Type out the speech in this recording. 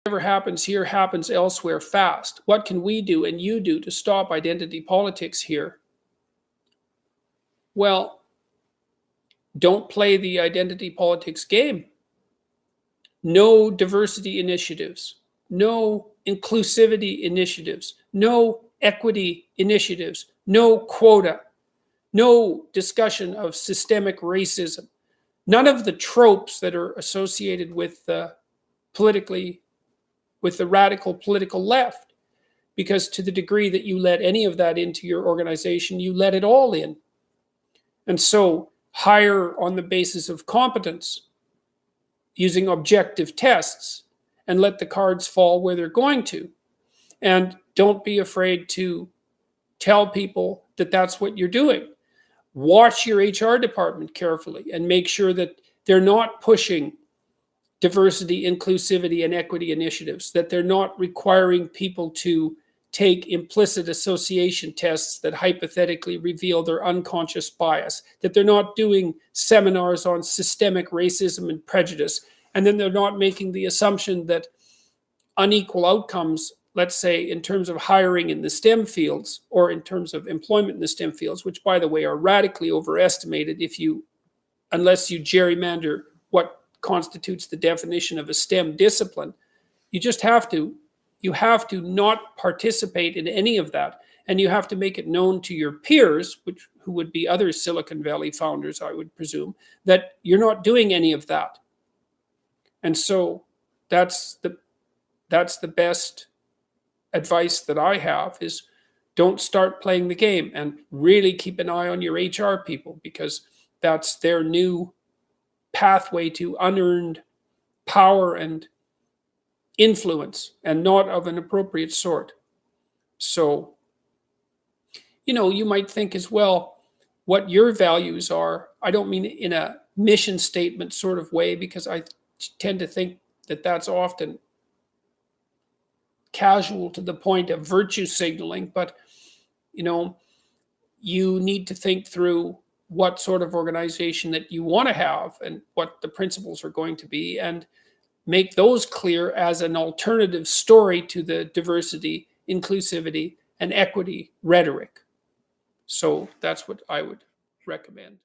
whatever happens here happens elsewhere fast. What can we do and you do to stop identity politics here? Well, don't play the identity politics game. No diversity initiatives, no inclusivity initiatives, no equity initiatives, no quota, no discussion of systemic racism. None of the tropes that are associated with the radical political left, because to the degree that you let any of that into your organization, you let it all in. And so hire on the basis of competence, using objective tests, and let the cards fall where they're going to. And don't be afraid to tell people that that's what you're doing. Watch your HR department carefully and make sure that they're not pushing diversity, inclusivity, and equity initiatives, that they're not requiring people to take implicit association tests that hypothetically reveal their unconscious bias, that they're not doing seminars on systemic racism and prejudice, and then they're not making the assumption that unequal outcomes, let's say in terms of hiring in the STEM fields or in terms of employment in the STEM fields, which by the way are radically overestimated unless you gerrymander what constitutes the definition of a STEM discipline. You have to not participate in any of that. And you have to make it known to your peers, who would be other Silicon Valley founders, I would presume, that you're not doing any of that. And so that's the best advice that I have, is don't start playing the game, and really keep an eye on your HR people, because that's their new pathway to unearned power and influence, and not of an appropriate sort. So, you might think as well what your values are. I don't mean in a mission statement sort of way, because I tend to think that that's often casual to the point of virtue signaling, but you need to think through what sort of organization that you want to have and what the principles are going to be, and make those clear as an alternative story to the diversity, inclusivity, and equity rhetoric. So that's what I would recommend.